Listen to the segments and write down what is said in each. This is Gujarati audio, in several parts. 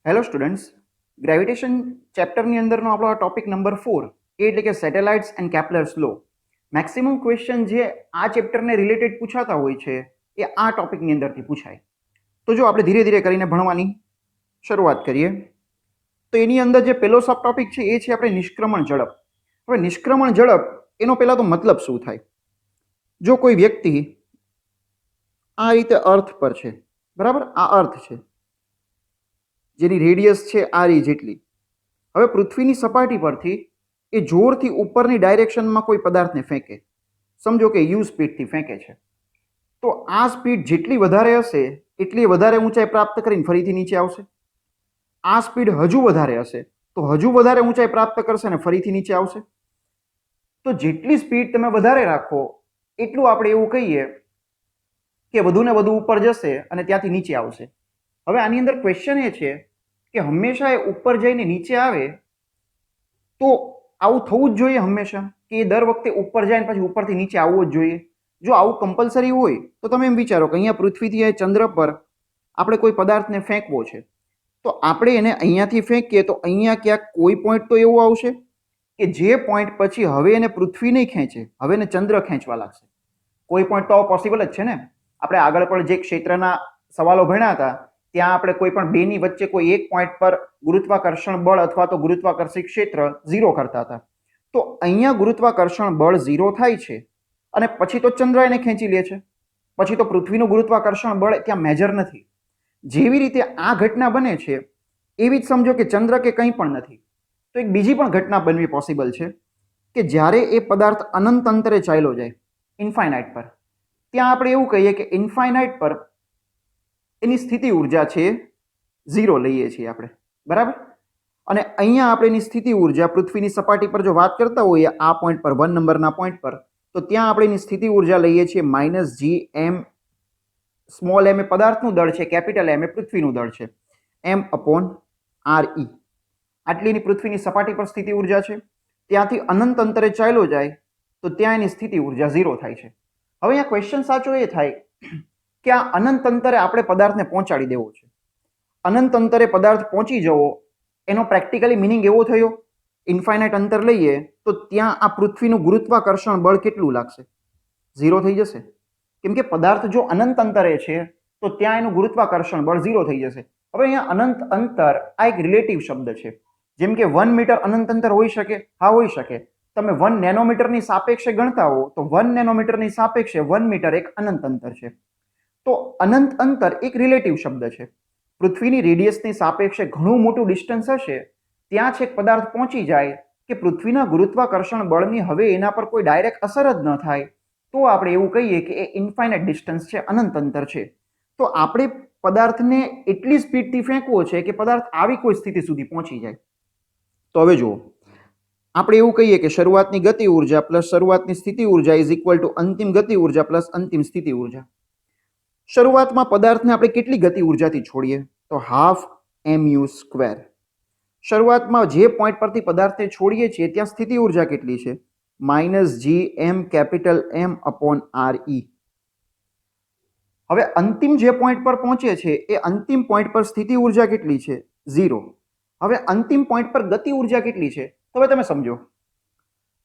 હેલો સ્ટુડન્ટ્સ, ગ્રેવિટેશન ચેપ્ટરની અંદરનો આપણો આ ટોપિક નંબર 4 એટલે કે satellites and Kepler's law. Maximum question જે આ ચેપ્ટરને રિલેટેડ પૂછાતા હોય છે એ આ ટોપિકની અંદરથી પૂછાય. તો જો આપણે ધીરે ધીરે કરીને ભણવાની શરૂઆત કરીએ તો એની અંદર જે પહેલો સબ ટોપિક છે એ છે આપણે નિષ્ક્રમણ ઝડપ. હવે નિષ્ક્રમણ ઝડપ એનો પહેલા તો મતલબ શું થાય? જો કોઈ વ્યક્તિ આ રીતે અર્થ પર છે, બરાબર, આ અર્થ છે જેની રેડિયસ છે r જેટલી. હવે પૃથ્વીની સપાટી પરથી એ જોરથી ઉપરની ડાયરેક્શનમાં કોઈ પદાર્થને ફેંકે, સમજો કે યુ સ્પીડથી ફેંકે છે, તો આ સ્પીડ જેટલી વધારે હશે એટલી વધારે ઊંચાઈ પ્રાપ્ત કરીને ફરીથી નીચે આવશે. આ સ્પીડ હજુ વધારે હશે તો હજુ વધારે ઊંચાઈ પ્રાપ્ત કરશે અને ફરીથી નીચે આવશે. તો જેટલી સ્પીડ તમે વધારે રાખો એટલું આપણે એવું કહીએ કે વધુ ને વધુ ઉપર જશે અને ત્યાંથી નીચે આવશે. હવે આની અંદર ક્વેશ્ચન એ છે કે હંમેશા એ ઉપર જઈને નીચે આવે તો આવું થવું જ જોઈએ હંમેશા, કે એ દર વખતે ઉપર જાય પછી ઉપરથી નીચે આવવું જ જોઈએ? જો આવું કમ્પલસરી હોય તો તમે એમ વિચારો કે અહીંયા પૃથ્વીથી આ ચંદ્ર પર આપણે કોઈ પદાર્થને ફેંકવો છે, તો આપણે એને અહીંયાથી ફેંકીએ તો અહીંયા ક્યાંક કોઈ પોઈન્ટ તો એવું આવશે કે જે પોઈન્ટ પછી હવે એને પૃથ્વી નહીં ખેંચે, હવે એને ચંદ્ર ખેંચવા લાગશે. કોઈ પોઈન્ટ તો પોસિબલ જ છે ને. આપણે આગળ પણ જે ક્ષેત્રના સવાલો ભણ્યા હતા ત્યાં આપણે કોઈ પણ બેની વચ્ચે કોઈ એક પોઈન્ટ પર ગુરુત્વાકર્ષણ બળ અથવા તો ગુરુત્વાકર્ષી ક્ષેત્ર 0 કરતા હતા. તો અહીંયા ગુરુત્વાકર્ષણ બળ 0 થાય છે અને પછી તો ચંદ્ર એને ખેંચી લે છે, પછી તો પૃથ્વીનું ગુરુત્વાકર્ષણ બળ ત્યાં મેજર નથી. જેવી રીતે આ ઘટના બને છે એવી જ સમજો કે ચંદ્ર કે કંઈ પણ નથી. તો એક બીજી પણ ઘટના બનવી પોસિબલ છે કે જ્યારે એ પદાર્થ અનંત અંતરે ચાલ્યો જાય ઇન્ફાઇનાઇટ પર, ત્યાં આપણે એવું કહીએ કે ઇન્ફાઇનાઇટ પર એની સ્થિતિ ઉર્જા છે 0 લઈએ છીએ આપણે, બરાબર. અને અહીંયા આપણે એની સ્થિતિ ઉર્જા પૃથ્વીની સપાટી પર જો વાત કરતા હોઈએ આ પોઈન્ટ પર 1 નંબરના પોઈન્ટ પર, તો ત્યાં આપણે એની સ્થિતિ ઉર્જા લઈએ છીએ -gm. સ્મોલ m એ પદાર્થનું દળ છે, કેપિટલ M એ પૃથ્વીનું દળ છે, m/re. આટલી એની પૃથ્વીની સપાટી પર સ્થિતિ ઉર્જા છે. ત્યાંથી અનંત અંતરે ચાલ્યો જાય તો ત્યાં એની સ્થિતિ ઉર્જા 0 થાય છે. હવે અહીંયા ક્વેશ્ચન સાચો એ થાય કે આ અનંત અંતરે આપણે પદાર્થને પહોંચાડી દેવો છે. અનંત અંતરે પદાર્થ પહોંચી જવો એનો પ્રેક્ટિકલી મિનિંગ એવો થયો, ઇન્ફાઇનાઇટ અંતર લઈએ તો ત્યાં આ પૃથ્વીનું ગુરુત્વાકર્ષણ બળ કેટલું લાગશે? 0 થઈ જશે. કેમ કે પદાર્થ જો અનંત અંતરે છે તો ત્યાં એનું ગુરુત્વાકર્ષણ બળ 0 થઈ જશે. હવે અહીંયા અનંત અંતર આ એક રિલેટિવ શબ્દ છે. જેમ કે 1 મીટર અનંત અંતર હોઈ શકે, હા હોઈ શકે. તમે 1 નેનોમીટરની સાપેક્ષે ગણતા હો તો 1 નેનોમીટરની સાપેક્ષે 1 મીટર એક અનંત અંતર છે. તો અનંત અંતર એક રિલેટિવ શબ્દ છે. પૃથ્વીની રેડિયસની સાપેક્ષે ઘણું મોટું ડિસ્ટન્સ હશે, ત્યાં છેક પદાર્થ પહોંચી જાય કે પૃથ્વીના ગુરુત્વાકર્ષણ બળની હવે એના પર કોઈ ડાયરેક્ટ અસર જ ન થાય, તો આપણે એવું કહીએ કે એ ઇન્ફાઇનાઇટ ડિસ્ટન્સ છે, અનંત અંતર છે. તો આપણે પદાર્થને એટલી સ્પીડથી ફેંકવો છે કે પદાર્થ આવી કોઈ સ્થિતિ સુધી પહોંચી જાય. તો હવે જુઓ, આપણે એવું કહીએ કે શરૂઆતની ગતિ ઉર્જા પ્લસ શરૂઆતની સ્થિતિ ઉર્જા ઇઝ ઇક્વલ ટુ અંતિમ ગતિ ઉર્જા પ્લસ અંતિમ સ્થિતિ ઉર્જા. શરૂઆતમાં પદાર્થને આપણે કેટલી ગતિ ઉર્જાથી છોડીએ તો ½ mu². શરૂઆતમાં જે પોઈન્ટ પરથી પદાર્થને છોડીએ છીએ ત્યાં સ્થિતિ ઉર્જા કેટલી છે? -gm_m/re. હવે અંતિમ જે પોઈન્ટ પર પહોંચે છે એ અંતિમ પોઈન્ટ પર સ્થિતિ ઉર્જા કેટલી છે? 0. હવે અંતિમ પોઈન્ટ પર ગતિ ઉર્જા કેટલી છે? તો હવે તમે સમજો,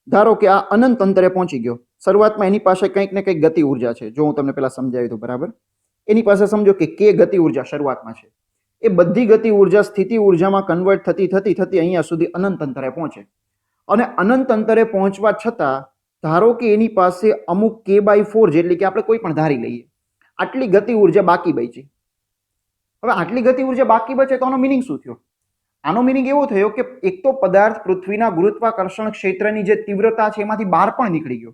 ધારો કે આ અનંત અંતરે પહોંચી ગયો. શરૂઆતમાં એની પાસે કંઈક ને કંઈક ગતિ ઉર્જા છે. જો હું તમને પહેલા સમજાવ્યું હતું, બરાબર. એની પાસે સમજો કે k ગતિ ઉર્જા શરૂઆતમાં છે. એ બધી ગતિ ઉર્જા સ્થિતિ ઉર્જામાં કન્વર્ટ થતી થતી થતી અહીંયા સુધી અનંત અંતરે પહોંચે. અને અનંત અંતરે પહોંચવા છતાં ધારો કે એની પાસે અમુક k/4 જેટલી, કે આપણે કોઈ પણ ધારી લઈએ, આટલી ગતિ ઉર્જા બાકી બચી. હવે આટલી ગતિ ઉર્જા બાકી બચે તો આનો મિનિંગ શું થયો? આનો મિનિંગ એવો થયો કે એક તો પદાર્થ પૃથ્વીના ગુરુત્વાકર્ષણ ક્ષેત્રની જે તીવ્રતા છે એમાંથી બહાર પણ નીકળી ગયો.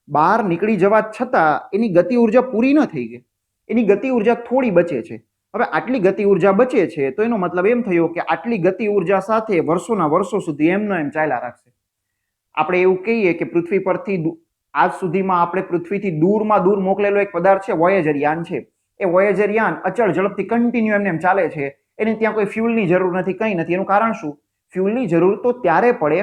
બહાર નીકળી જવા છતાં એની ગતિ ઉર્જા પૂરી ન થઈ ગઈ, એની ગતિ ઉર્જા થોડી બચે છે. હવે આટલી ગતિ ઉર્જા બચે છે તો એનો મતલબ એમ થયો કે આટલી ગતિ ઉર્જા સાથે વર્ષોના વર્ષો સુધી એમનો એમ ચાલ્યા રાખશે. આપણે એવું કહીએ કે પૃથ્વી પરથી આજ સુધીમાં આપણે પૃથ્વીથી દૂરમાં દૂર મોકલેલો એક પદાર્થ છે, વોયેજર યાન છે. એ વોયેજર યાન અચળ ઝડપથી કન્ટિન્યુ એમને એમ ચાલે છે. એને ત્યાં કોઈ ફ્યુલની જરૂર નથી, કંઈ નથી. એનું કારણ શું? ફ્યુલની જરૂર તો ત્યારે પડે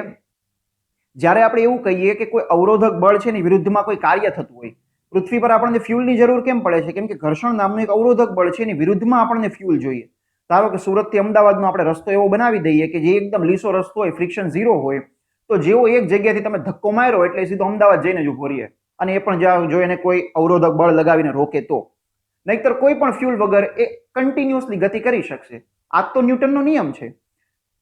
જ્યારે આપણે એવું કહીએ કે કોઈ અવરોધક બળ છે એની વિરુદ્ધમાં કોઈ કાર્ય થતું હોય. પૃથ્વી પર આપણને ફ્યુલની જરૂર કેમ પડે છે? કેમ કે ઘર્ષણ નામનું એક અવરોધક બળ છે, એની વિરુદ્ધમાં આપણને ફ્યુલ જોઈએ. ધારો કે સુરતથી અમદાવાદનો આપણે રસ્તો એવો બનાવી દઈએ કે જે એકદમ લીસો રસ્તો હોય, ફ્રિક્શન ઝીરો હોય, તો જેવો એક જગ્યાથી તમે ધક્કો માર્યો એટલે સીધો અમદાવાદ જઈને જ ઉભો રહીએ, અને એ પણ જો એને કોઈ અવરોધક બળ લગાવીને રોકે તો. નહીતર કોઈ પણ ફ્યુલ વગર એ કન્ટિન્યુઅસલી ગતિ કરી શકશે. આ તો ન્યૂટનનો નિયમ છે,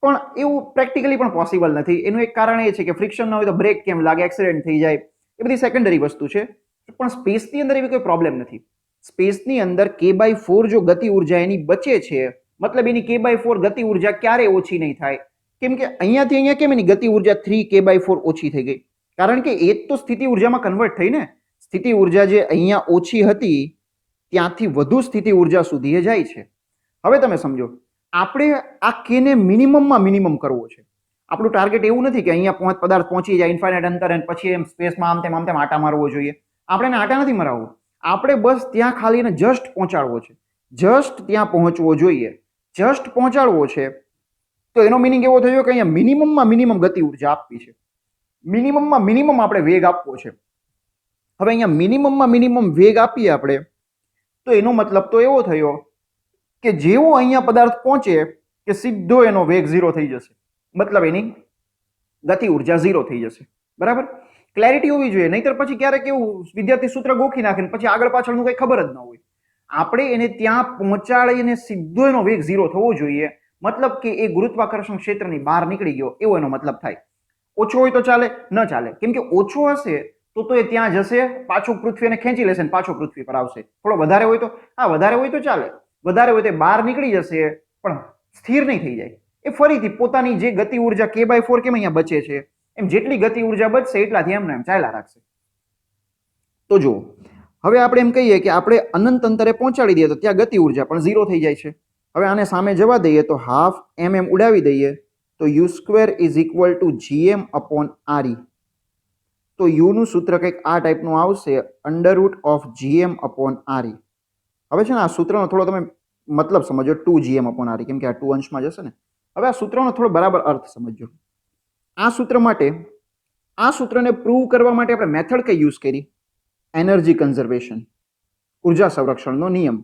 પણ એવું પ્રેક્ટિકલી પણ પોસિબલ નથી. એનું એક કારણ એ છે કે ફ્રિક્શન ન હોય તો બ્રેક કેમ લાગે, એક્સિડન્ટ થઈ જાય, એ બધી સેકન્ડરી વસ્તુ છે. પણ સ્પેસની અંદર એવી કોઈ પ્રોબ્લેમ નથી. સ્પેસની અંદર k/4 જો ગતિ ઉર્જા એની બચે છે, મતલબ એની k/4 ગતિ ઉર્જા ક્યારે ઓછી નહીં થાય? કેમ કે અહીંયાથી અહીંયા કેમ એની ગતિ ઉર્જા 3k/4 ઓછી થઈ ગઈ? કારણ કે એ જ તો સ્થિતિ ઉર્જામાં કન્વર્ટ થઈ ને. સ્થિતિ ઉર્જા જે અહીંયા ઓછી હતી ત્યાંથી વધુ સ્થિતિ ઉર્જા સુધી એ જાય છે. હવે તમે સમજો, આપણે આ કેને મિનિમમમાં મિનિમમ કરવો છે. આપણું ટાર્ગેટ એવું નથી કે અહીંયા પદાર્થ પહોંચી જાય ઇન્ફાઇનાઇટ અંતર અને પછી એમ સ્પેસમાં આમ તેમ આટા મારવો જોઈએ. આપણે એને આટા નથી મરાવવું, આપણે બસ ત્યાં ખાલી એને જસ્ટ પહોંચાડવો છે, જસ્ટ ત્યાં પહોંચવો જોઈએ. જસ્ટ પહોંચાડવો છે તો એનો મિનિંગ એવો થયો કે અહીંયા મિનિમમમાં મિનિમમ ગતિ ઉર્જા આપવી છે, મિનિમમમાં મિનિમમ આપણે વેગ આપવો છે. હવે અહીંયા મિનિમમમાં મિનિમમ વેગ આપીએ આપણે, તો એનો મતલબ તો એવો થયો કે જેવો અહીંયા પદાર્થ પહોંચે કે સીધો એનો વેગ 0 થઈ જશે, મતલબ એની ગતિ ઉર્જા 0 થઈ જશે. બરાબર? ક્લેરિટી હોવી જોઈએ, નહીતર પછી ક્યારેક એવું વિદ્યાર્થી સૂત્ર ગોખી નાખે ને પછી આગળ પાછળનું કંઈ ખબર જ ન હોય. આપણે એને ત્યાં પહોંચાડીને સીધો એનો વેગ 0 થવો જોઈએ, મતલબ કે એ ગુરુત્વાકર્ષણ ક્ષેત્રની બહાર નીકળી ગયો એવો એનો મતલબ થાય. ઓછો હોય તો ચાલે, ન ચાલે, કેમ કે ઓછો હશે તો એ ત્યાં જશે, પાછું પૃથ્વી એને ખેંચી લેશે ને પાછો પૃથ્વી પર આવશે. થોડો વધારે હોય તો વધારે હોય તો ચાલે, વધારે હોય તો બહાર નીકળી જશે પણ સ્થિર નહીં થઈ જાય. એ ફરીથી પોતાની જે ગતિ ઉર્જા k/4 કેમ અહીંયા બચે છે એમ જેટલી ગતિ ઉર્જા બચશે એટલાથી એમને એમ ચાલ્યા રાખશે. તો જુઓ, હવે આપણે એમ કહીએ કે આપણે અનંત અંતરે પહોંચાડી દઈએ તો ત્યાં ગતિ ઉર્જા પણ 0 થઈ જાય છે. હવે આને સામે જવા દઈએ તો હાફ mm ઉડાવી દઈએ તો u² = gm/re. તો u નું સૂત્ર કંઈક આ ટાઈપનું આવશે, √gm/re. હવે છે ને આ સૂત્રનો થોડો તમે મતલબ સમજો, 2gm/re, કેમ કે આ 2 અંશમાં જશે ને. હવે આ સૂત્રનો થોડો બરાબર અર્થ સમજો. આ સૂત્ર માટે, આ સૂત્રને પ્રૂવ કરવા માટે આપણે મેથડ કઈ યુઝ કરી? એનર્જી કન્ઝર્વેશન, ઉર્જા સંરક્ષણનો નિયમ.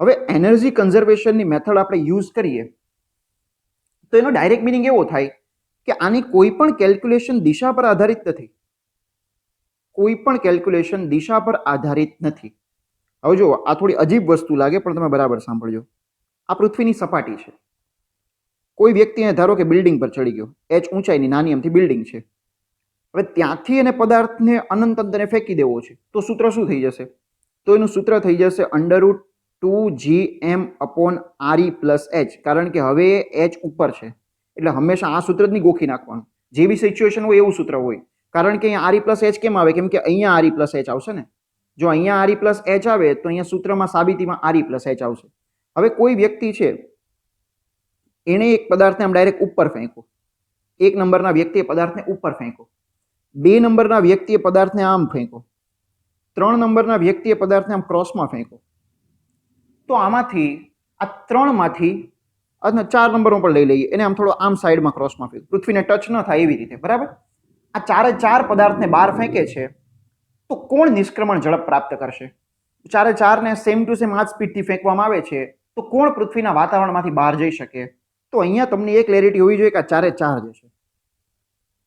હવે એનર્જી કન્ઝર્વેશનની મેથડ આપણે યુઝ કરીએ તો એનો ડાયરેક્ટ મિનિંગ એવો થાય કે આની કોઈ પણ કેલ્ક્યુલેશન દિશા પર આધારિત નથી, કોઈ પણ કેલ્ક્યુલેશન દિશા પર આધારિત નથી. હવે જો આ થોડી અજીબ વસ્તુ લાગે પણ તમે બરાબર સાંભળજો. આ પૃથ્વીની સપાટી છે. કોઈ વ્યક્તિને ધારો કે બિલ્ડિંગ પર ચડી ગયો, h ઊંચાઈની નાની અમથી બિલ્ડિંગ છે. હવે ત્યાંથી એને પદાર્થને અનંત અંતરે ફેંકી દેવો છે, તો સૂત્ર શું થઈ જશે? તો એનું સૂત્ર થઈ જશે √2gm/re + h, કારણ કે હવે h ઉપર છે એટલે હંમેશા આ સૂત્ર જ નહીં ગોખી નાખવાનું. જેવી સિચ્યુએશન હોય એવું સૂત્ર હોય, કારણ કે અહીંયા re + h કેમ આવે? કેમ કે અહીંયા re + h આવશે ને. જો અહીંયા re + h આવે તો અહીંયા સૂત્રમાં સાબિતીમાં re + h આવશે. હવે કોઈ વ્યક્તિ છે, એણે એક પદાર્થને આમ ડાયરેક્ટ ઉપર ફેંકો, 1 નંબરના વ્યક્તિએ પદાર્થને ઉપર ફેંકો, 2 નંબરના વ્યક્તિએ પદાર્થને આમ ફેંકો, 3 નંબરના વ્યક્તિએ પદાર્થને આમ ક્રોસમાં ફેંકો. તો આમાંથી આ 3માંથી અને 4 નંબરો પણ લઈ લઈએ, એને આમ થોડો આમ સાઈડમાં ક્રોસમાં ફેંકો, પૃથ્વીને ટચ ન થાય એવી રીતે. બરાબર? આ 4 પદાર્થને બહાર ફેંકે છે તો કોણ નિષ્ક્રમણ ઝડપ પ્રાપ્ત કરશે? 4ને સેમ ટુ સેમ આ જ સ્પીડથી ફેંકવામાં આવે છે તો કોણ પૃથ્વીના વાતાવરણમાંથી બહાર જઈ શકે? તો અહીંયા તમને એ ક્લેરિટી હોવી જોઈએ કે આ 4 જશે.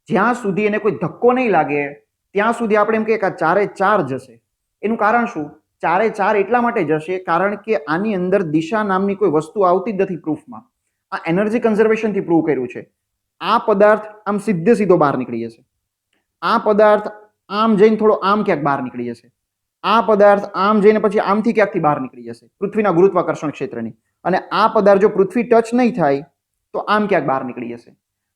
જ્યાં સુધી એને કોઈ ધક્કો નહીં લાગે ત્યાં સુધી આપણે એમ કહીએ કે આ 4 જશે. એનું કારણ શું? 4 એટલા માટે જશે કારણ કે આની અંદર દિશા નામની કોઈ વસ્તુ આવતી જ નથી પ્રૂફમાં. આ એનર્જી કન્ઝર્વેશનથી પ્રૂવ કર્યું છે. આ પદાર્થ આમ સીધો બહાર નીકળી જશે, આ પદાર્થ આમ જઈને થોડો આમ ક્યાંક બહાર નીકળી જશે, આ પદાર્થ આમ જઈને પછી આમથી ક્યાંકથી બહાર નીકળી જશે પૃથ્વીના ગુરુત્વાકર્ષણ ક્ષેત્રની, અને આ પદાર્થ જો પૃથ્વી ટચ નહીં થાય તો આમ ક્યાંક બહાર નીકળી જશે.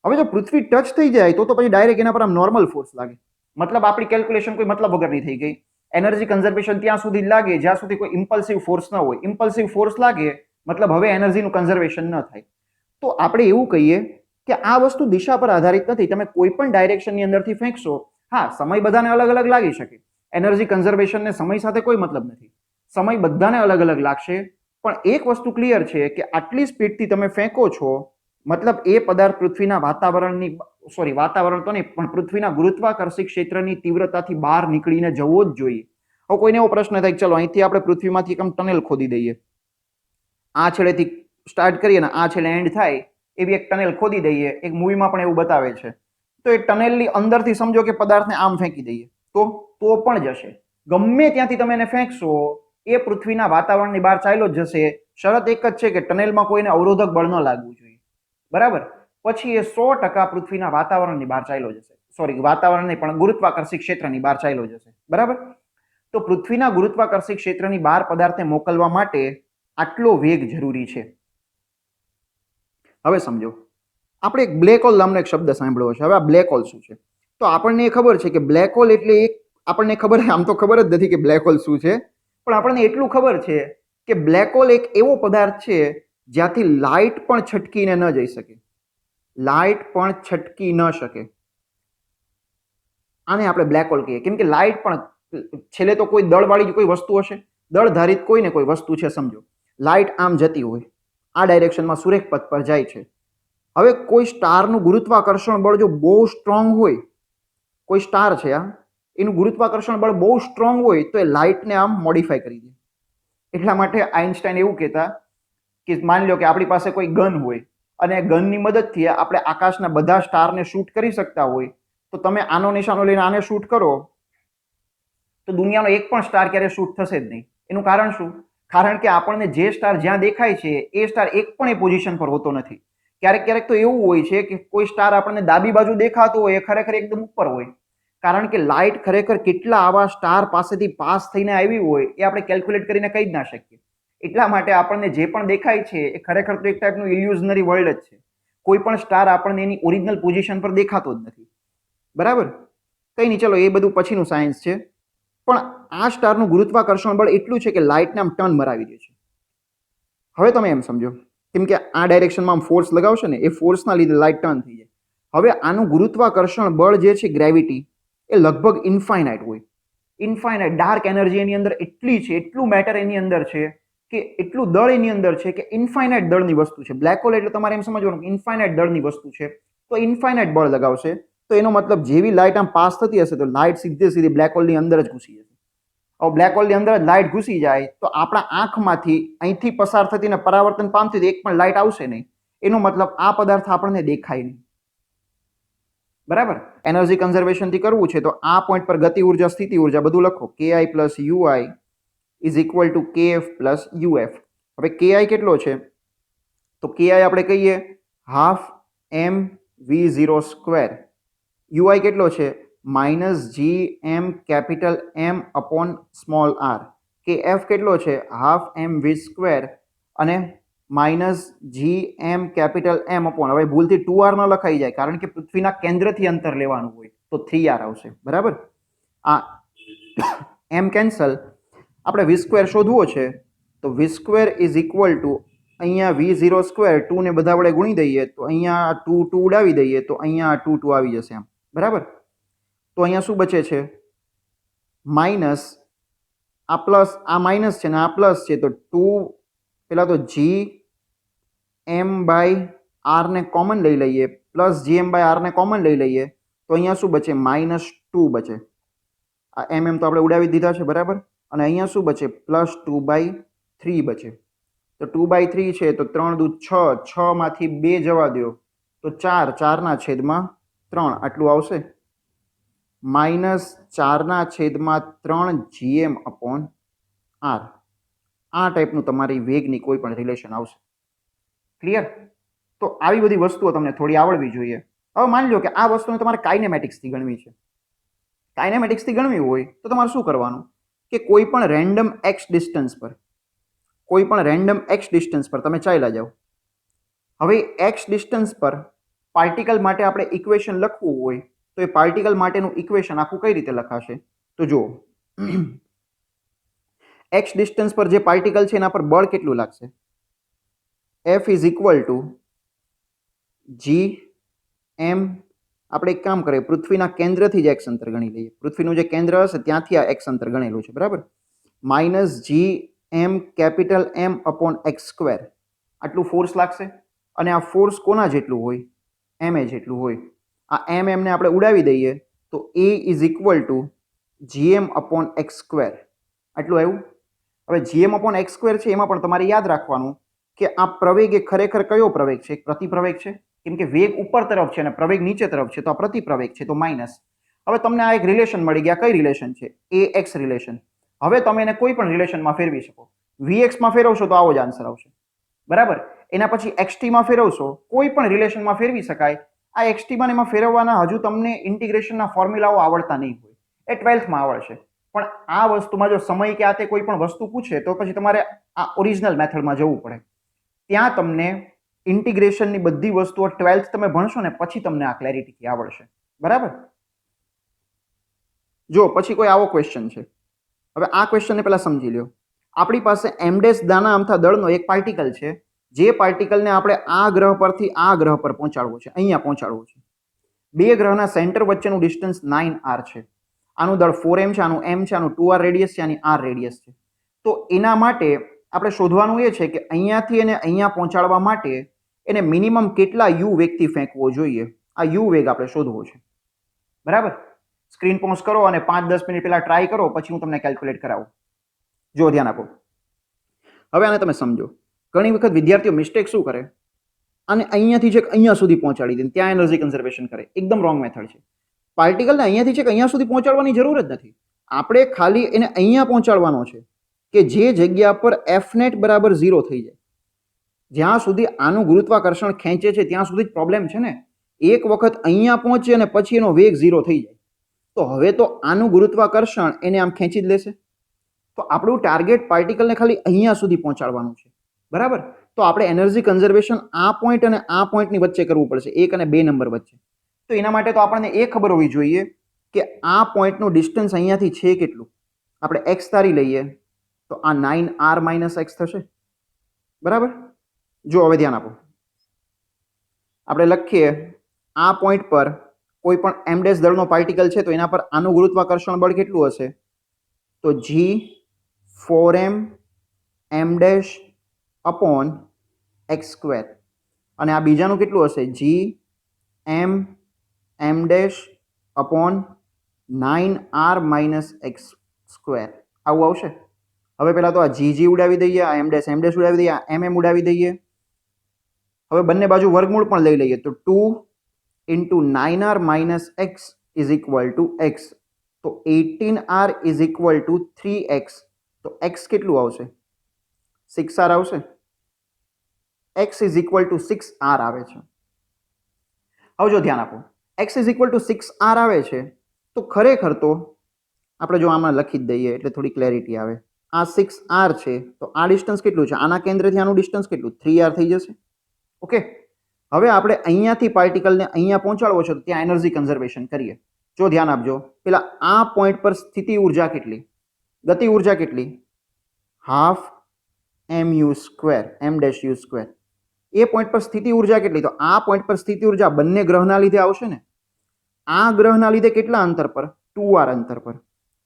હવે જો પૃથ્વી ટચ થઈ જાય તો પછી ડાયરેક્ટ એના પર આમ નોર્મલ ફોર્સ લાગે, મતલબ આપણી કેલ્ક્યુલેશન કોઈ મતલબ વગરની થઈ ગઈ. એનર્જી કન્ઝર્વેશન ત્યાં સુધી લાગે જ્યાં સુધી કોઈ ઇમ્પલ્સિવ ફોર્સ ન હોય. ઇમ્પલ્સિવ ફોર્સ લાગે મતલબ હવે એનર્જીનું કન્ઝર્વેશન ન થાય. તો આપણે એવું કહીએ કે આ વસ્તુ દિશા પર આધારિત નથી. તમે કોઈ પણ ડાયરેક્શનની અંદરથી ફેંકશો, હા સમય બધાને અલગ અલગ લાગી શકે, એનર્જી કન્ઝર્વેશનને સમય સાથે કોઈ મતલબ નથી, સમય બધાને અલગ અલગ લાગશે, પણ એક વસ્તુ ક્લિયર છે કે આટલી સ્પીડથી તમે ફેંકો છો મતલબ એ પદાર્થ પૃથ્વીના વાતાવરણ તો નહીં પણ પૃથ્વીના ગુરુત્વાકર્ષી ક્ષેત્રની તીવ્રતાથી બહાર નીકળીને જવો જ જોઈએ. હવે કોઈને એવો પ્રશ્ન થાય ચલો અહીંથી આપણે પૃથ્વીમાંથી એકમ ટનેલ ખોદી દઈએ, આ છેડેથી સ્ટાર્ટ કરીએ ને આ છેડે એન્ડ થાય એવી એક ટનેલ ખોદી દઈએ. એક મૂવીમાં પણ એવું બતાવે છે. તો એ ટનેલની અંદરથી સમજો કે પદાર્થને આમ ફેંકી દઈએ તો પણ જશે. ગમે ત્યાંથી તમે એને ફેંકશો એ પૃથ્વીના વાતાવરણની બહાર ચાલ્યો જ જશે. શરત એક જ છે કે ટનેલમાં કોઈને અવરોધક બળ ન લાગવું જોઈએ. બરાબર? પછી એ 100% પૃથ્વીના વાતાવરણની બહાર ચાલ્યો જશે. સોરી, વાતાવરણ નહીં પણ ગુરુત્વાકર્ષી ક્ષેત્રની બહાર ચાલ્યો જશે. બરાબર? તો પૃથ્વીના ગુરુત્વાકર્ષી ક્ષેત્રની બહાર પદાર્થને મોકલવા માટે આટલો વેગ જરૂરી છે. હવે સમજો, આપણે એક બ્લેક હોલ નામનો એક શબ્દ સાંભળ્યો છે. હવે આ બ્લેક હોલ શું છે? તો આપણને ખબર છે કે બ્લેક હોલ એટલે એક, આપણને ખબર, આમ તો ખબર જ નથી કે બ્લેક હોલ શું છે, પણ આપણને એટલું ખબર છે કે બ્લેક હોલ એક એવો પદાર્થ છે જ્યાંથી લાઇટ પણ છટકીને ન જઈ શકે. લાઇટ પણ છટકી ન શકે. આને આપણે બ્લેક હોલ કહીએ. કેમ કે લાઇટ પણ છેલ્લે તો કોઈ દળવાળી કોઈ વસ્તુ હશે, દળ ધારિત કોઈ ને કોઈ વસ્તુ છે. સમજો, લાઇટ આમ જતી હોય, આ ડાયરેક્શનમાં સુરેખ પથ પર જાય છે. હવે કોઈ સ્ટારનું ગુરુત્વાકર્ષણ બળ જો બહુ સ્ટ્રોંગ હોય, કોઈ સ્ટાર છે આ, એનું ગુરુત્વાકર્ષણ બળ બહુ સ્ટ્રોંગ હોય તો એ લાઇટને આમ મોડિફાઈ કરી દે. એટલા માટે આઇન્સ્ટાઈન એવું કહેતા કે માની લો કે આપણી પાસે કોઈ ગન હોય અને ગનની મદદથી આપણે આકાશના બધા સ્ટારને શૂટ કરી શકતા હોય, તો તમે આનો નિશાનો લઈને આને શૂટ કરો તો દુનિયાનો એક પણ સ્ટાર ક્યારે શૂટ થશે જ નહીં. એનું કારણ શું? કારણ કે આપણને જે સ્ટાર જ્યાં દેખાય છે એ સ્ટાર એક પણ એ પોઝિશન પર હોતો નથી. ક્યારેક ક્યારેક તો એવું હોય છે કે કોઈ સ્ટાર આપણને ડાબી બાજુ દેખાતો હોય એ ખરેખર એકદમ ઉપર હોય. કારણ કે લાઇટ ખરેખર કેટલા આવા સ્ટાર પાસેથી પાસ થઈને આવી હોય એ આપણે કેલ્ક્યુલેટ કરીને કહી જ ના શકીએ. એટલા માટે આપણને જે પણ દેખાય છે એ ખરેખર તો એક ટાઈપનું ઇલ્યુઝનરી વર્લ્ડ જ છે. કોઈ પણ સ્ટાર આપણને એની ઓરિજિનલ પોઝિશન પર દેખાતો જ નથી. બરાબર? કંઈ નહીં, ચલો એ બધું પછીનું સાયન્સ છે. પણ આ સ્ટારનું ગુરુત્વાકર્ષણ બળ એટલું છે કે લાઇટને આમ ટર્ન મરાવી દે છે. હવે તમે એમ સમજો, કેમ કે આ ડાયરેક્શનમાં આમ ફોર્સ લગાવશે ને, એ ફોર્સના લીધે લાઇટ ટર્ન થઈ જાય. હવે આનું ગુરુત્વાકર્ષણ બળ જે છે, ગ્રેવિટી, એ લગભગ ઇન્ફાઇનાઇટ હોય. ઇન્ફાઇનાઇટ ડાર્ક એનર્જી એની અંદર એટલી છે, એટલું મેટર એની અંદર છે કે એટલું દળ એની અંદર છે કે ઇન્ફાઇનાઇટ દળની વસ્તુ છે. બ્લેક હોલ એટલે તમારે એમ સમજવાનું કે ઇન્ફાઇનાઇટ દળની વસ્તુ છે. તો ઇન્ફાઇનાઇટ બળ લગાવશે તો એનો મતલબ જેવી લાઇટ આમ પાસ થતી હશે તો લાઇટ સીધી બ્લેક હોલની અંદર જ ઘૂસી જશે. હવે બ્લેક હોલની અંદર જ લાઇટ ઘૂસી જાય તો આપણા આંખમાંથી અહીંથી પસાર થતી ને પરાવર્તન પામતી એક પણ લાઇટ આવશે નહીં. એનો મતલબ આ પદાર્થ આપણને દેખાય નહીં. બરાબર? એનર્જી કન્ઝર્વેશનથી કરવું છે તો આ પોઈન્ટ પર ગતિ ઉર્જા, સ્થિતિ ઉર્જા બધું લખો. KI plus UI is equal to KF plus UF. હવે KI કેટલો છે? તો KI આપણે કહીએ હાફ mv0 સ્ક્વેર. UI કેટલો છે? -gm capital M upon small r. KF કેટલો છે? હાફ mv સ્ક્વેર અને -gm કેપિટલ M અપોન, હવે ભૂલથી 2r ન લખાઈ જાય કારણ કે પૃથ્વીના કેન્દ્રથી અંતર લેવાનું હોય તો 3r આવશે. બરાબર? આ m કેન્સલ. આપણે v સ્ક્વેર શોધવો છે તો v square is equal to, અહીંયા v0 સ્ક્વેર 2 ને બધા વડે ગુણી દઈએ તો અહીંયા 2 ઉડાવી દઈએ તો અહીંયા 2 આવી જશે એમ. બરાબર? તો અહીંયા શું બચે છે? માઇનસ, આ પ્લસ, આ માઇનસ છે ને આ પ્લસ છે તો 2, પેલા તો g m બાય r ને કોમન લઈ લઈએ, પ્લસ gm બાય r ને કોમન લઈ લઈએ તો અહીંયા શું બચે? -2 બચે. આ mm તો આપણે ઉડાવી દીધા છે. બરાબર? અને અહીંયા શું બચે? +2/3 બચે. તો 2/3 છે તો 3 દુ 6, 6 માંથી 2 જવા દો તો 4, 4/3 આટલું આવશે. -4/3 gm અપોન r. આ ટાઈપનું તમારી વેગની કોઈ પણ રિલેશન આવશે. ક્લિયર? તો આવી બધી વસ્તુઓ તમને થોડી આવડવી જોઈએ. હવે માની લો કે આ વસ્તુને તમારે કાઇનેમેટિક્સથી ગણવી છે. કાઇનેમેટિક્સથી ગણવી હોય તો તમારે શું કરવાનું કે કોઈ પણ રેન્ડમ x ડિસ્ટન્સ પર, કોઈ પણ રેન્ડમ x ડિસ્ટન્સ પર તમે ચાલ્યા જાઓ. હવે x ડિસ્ટન્સ પર પાર્ટિકલ માટે આપણે ઇક્વેશન લખવું હોય તો એ પાર્ટિકલ માટેનું ઇક્વેશન આખું કઈ રીતે લખાશે? તો જુઓ, x ડિસ્ટન્સ પર જે પાર્ટિકલ છે એના પર બળ કેટલું લાગશે? F is equal to gm. આપણે એક કામ કરીએ, પૃથ્વીના કેન્દ્રથી જ x અંતર ગણી લઈએ. પૃથ્વીનું જે કેન્દ્ર હશે ત્યાંથી આ x અંતર ગણેલું છે. બરાબર? -gm capital M upon x square. આટલું ફોર્સ લાગશે અને આ ફોર્સ કોના જેટલું હોય? ma જેટલું હોય. આ m ને આપણે ઉડાવી દઈએ તો a is equal to gm upon x square. આટલું આવ્યું. હવે gm અપોન x સ્ક્વેર છે એમાં પણ તમારે યાદ રાખવાનું કે આ પ્રવેગ એ ખરેખર કયો પ્રવેગ છે? એક પ્રતિપ્રવેગ છે, કેમ કે વેગ ઉપર તરફ છે અને પ્રવેગ નીચે તરફ છે, તો આ પ્રતિપ્રવેગ છે, તો માઇનસ. હવે તમને આ એક રિલેશન મળી ગયા. કઈ રિલેશન છે? AX relation. હવે તમે એને કોઈ પણ રિલેશનમાં ફેરવી શકો. VX માં ફેરવશો તો આવો જ આન્સર આવશે, બરાબર. એના પછી XT માં ફેરવશો, કોઈ પણ રિલેશનમાં ફેરવી શકાય. આ XT માં એમાં ફેરવવાના હજુ તમને ઇન્ટિગ્રેશનના ફોર્મ્યુલાઓ આવડતા નહીં હોય, એ 12th માં આવડશે. પણ આ વસ્તુમાં જો સમય કે આ તે કોઈ પણ વસ્તુ પૂછે તો પછી તમારે આ ઓરિજિનલ મેથડમાં જવું પડે. ત્યાં તમને ઇન્ટિગ્રેશનની બધી વસ્તુઓ 12th તમે ભણશો ને પછી તમને આ ક્લેરિટીથી આવડશે, બરાબર. જો પછી કોઈ આવો ક્વેશ્ચન છે. હવે આ ક્વેશ્ચનને પહેલા સમજી લ્યો. આપણી પાસે m ડેશ દાના અમથા દળનો એક પાર્ટિકલ છે, જે પાર્ટિકલને આપણે આ ગ્રહ પરથી આ ગ્રહ પર પહોંચાડવો છે, અહીંયા પહોંચાડવો છે. બે ગ્રહના સેન્ટર વચ્ચેનું ડિસ્ટન્સ 9r છે. આનું દળ 4m છે, આનું m છે, આનું 2r રેડિયસ છે, આની r રેડિયસ છે. તો એના માટે આપણે શોધવાનું એ છે કે અહીંયાથી એને અહીંયા પહોંચાડવા માટે એને મિનિમમ કેટલા u વેગથી ફેંકવો જોઈએ. આ u વેગ આપણે શોધવો છે, બરાબર. સ્ક્રીન પોઝ કરો અને 5-10 મિનિટ પહેલા ટ્રાય કરો, પછી હું તમને કેલ્ક્યુલેટ કરાવું. જો ધ્યાન આપો. હવે આને તમે સમજો. ઘણી વખત વિદ્યાર્થીઓ મિસ્ટેક શું કરે, અને અહીંયાથી છેક અહીંયા સુધી પહોંચાડી દે, ત્યાં એનર્જી કન્ઝર્વેશન કરે. એકદમ રોંગ મેથડ છે. પાર્ટિકલને અહીંયાથી છેક અહીંયા સુધી પહોંચાડવાની જરૂર જ નથી. આપણે ખાલી એને અહીંયા પહોંચાડવાનો છે કે જે જગ્યા પર F net બરાબર 0 થઈ જાય. જ્યાં સુધી આનું ગુરુત્વાકર્ષણ ખેંચે છે ત્યાં સુધી જ પ્રોબ્લેમ છે ને. એક વખત અહીંયા પહોંચે અને પછી એનો વેગ 0 થઈ જાય તો હવે તો આનું ગુરુત્વાકર્ષણ એને આમ ખેંચી જ લેશે. તો આપણું ટાર્ગેટ પાર્ટિકલને ખાલી અહીંયા સુધી પહોંચાડવાનું છે, બરાબર. તો આપણે એનર્જી કન્ઝર્વેશન આ પોઈન્ટ અને આ પોઈન્ટની વચ્ચે કરવું પડશે, 1 અને 2 નંબર વચ્ચે. તો એના માટે તો આપણને એ ખબર હોવી જોઈએ કે આ પોઈન્ટનું ડિસ્ટન્સ અહીંયાથી છે કેટલું. આપણે x ધારી લઈએ તો આ 9r - x થશે, બરાબર. જો હવે ધ્યાન આપો. આપણે લખીએ આ પોઈન્ટ પર કોઈ પણ m ડેશ દળનો પાર્ટિકલ છે તો એના પર આનું ગુરુત્વાકર્ષણ બળ કેટલું હશે? તો g4m m dash upon x². અને આ બીજાનું કેટલું હશે? g m dash upon 9r - x². આવું આવશે. હવે પહેલા તો આ g ઉડાવી દઈએ, આ m ડેશ ઉડાવી દઈએ, આ m ઉડાવી દઈએ. હવે બંને બાજુ વર્ગમૂળ પણ લઈ લઈએ તો 2 into 9r minus x is equal to x. તો 18r is equal to 3x. તો x કેટલું આવશે? 6r આવશે. x is equal to 6r આવે છે. હવે જો ધ્યાન આપો, x is equal to 6r આવે છે તો ખરેખર તો આપણે જો આમાં લખી જ દઈએ એટલે થોડી ક્લેરિટી આવે. આ 6r છે તો આ ડિસ્ટન્સ કેટલું છે? આના કેન્દ્રથી આનું ડિસ્ટન્સ કેટલું? 3r થઈ જશે. ઓકે. હવે આપણે અહીંયાથી પાર્ટિકલને અહીંયા પહોંચાડવો છે તો ત્યાં એનર્જી કન્ઝર્વેશન કરીએ. જો ધ્યાન આપજો, પેલા આ પોઈન્ટ પર સ્થિતિ ઉર્જા કેટલી, ગતિ ઉર્જા કેટલી? Half mu², m-u². એ પોઈન્ટ પર સ્થિતિ ઉર્જા કેટલી? તો આ પોઈન્ટ પર સ્થિતિ ઉર્જા બંને ગ્રહના લીધે આવશે ને. આ ગ્રહના લીધે કેટલા અંતર પર? 2r અંતર પર.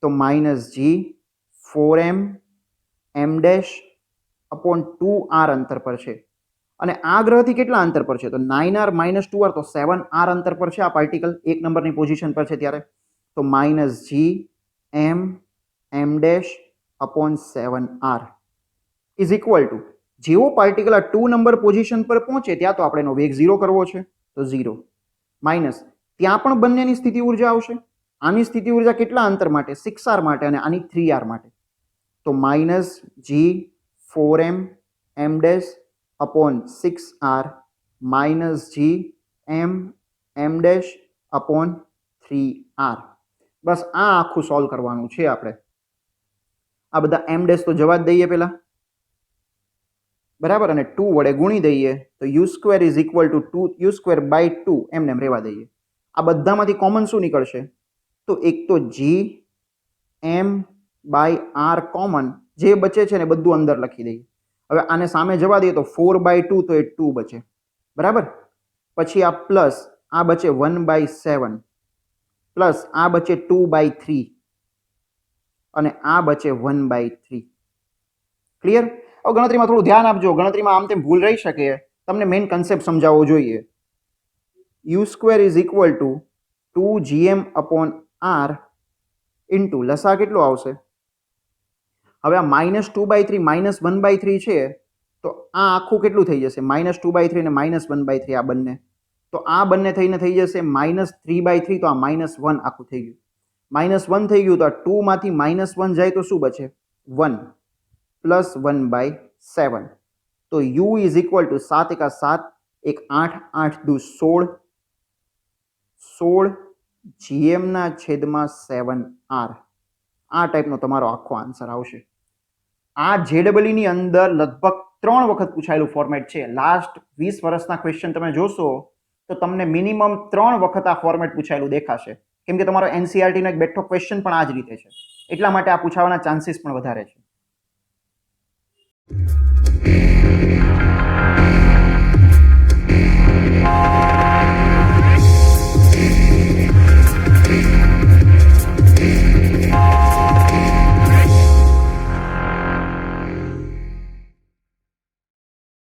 તો -g4m m' અપોન 2r અંતર પર છે. અને આ ગ્રહથી કેટલા અંતર પર છે? તો 9r - 2r, તો 7r અંતર પર છે આ પાર્ટિકલ 1 નંબરની પોઝિશન પર છે ત્યારે. તો -g m upon 7r is equal to, જેવો પાર્ટિકલ આ 2 નંબર પોઝિશન પર પહોંચે ત્યાં તો આપણે એનો વેગ 0 કરવો છે તો 0 માઇનસ ત્યાં પણ બંનેની સ્થિતિ ઉર્જા આવશે. આની સ્થિતિ ઉર્જા કેટલા અંતર માટે? 6r માટે અને આની 3r માટે. તો -g4m m' upon 6r -g m upon 3r. બસ આ આખું સોલ્વ કરવાનું છે આપણે. આ બધા m' તો જવા જ દઈએ પેલા, બરાબર. અને 2 વડે ગુણી દઈએ તો u² is equal to u²/2 એમને એમ રહેવા દઈએ. આ બધામાંથી કોમન શું નીકળશે? તો એક તો g/r કોમન, જે બચે છે ને બધું અંદર લખી દઈએ. હવે આને સામે જવા દઈએ તો 4/2 તો એ 2 બચે, બરાબર. પછી આ પ્લસ આ બચે 1/7 પ્લસ આ બચે 2/3 અને આ બચે 1/3. ક્લિયર? હવે ગણતરીમાં થોડું ધ્યાન આપજો. ગણતરીમાં આમ તેમ ભૂલ રહી શકે, તમને મેઇન કન્સેપ્ટ સમજાવવો જોઈએ. u² is equal to 2gm/r into લસા કેટલો આવશે? હવે આ -2/3 -1/3 છે તો તો આ આખું કેટલું થઈ જશે? -2/3 અને -1/3 આ બંને. તો આ બંને થઈને થઈ જશે -3/3, તો આ -1 આખું થઈ ગયું. -1 થઈ ગયું તો આ 2 માંથી -1 જાય તો શું બચે? 1 પ્લસ 1/7. તો u ઇઝ ઇક્વલ ટુ 7 એકા 7, 1 8, 8 દુ 16, 16 gm ના છેદમાં 7r. આ ટાઈપનો તમારો આખો આન્સર આવશે. આ JEE ની અંદર લગભગ 3 વખત પૂછાયેલું ફોર્મેટ છે. લાસ્ટ 20 વર્ષના ક્વેશ્ચન તમે જોશો તો તમને મિનિમમ 3 વખત આ ફોર્મેટ પૂછાયેલું દેખાશે. કેમ કે તમારો NCERT નો એક બેઠો ક્વેશ્ચન પણ આ જ રીતે છે. એટલા માટે આ પૂછાવાના ચાન્સીસ પણ વધારે છે.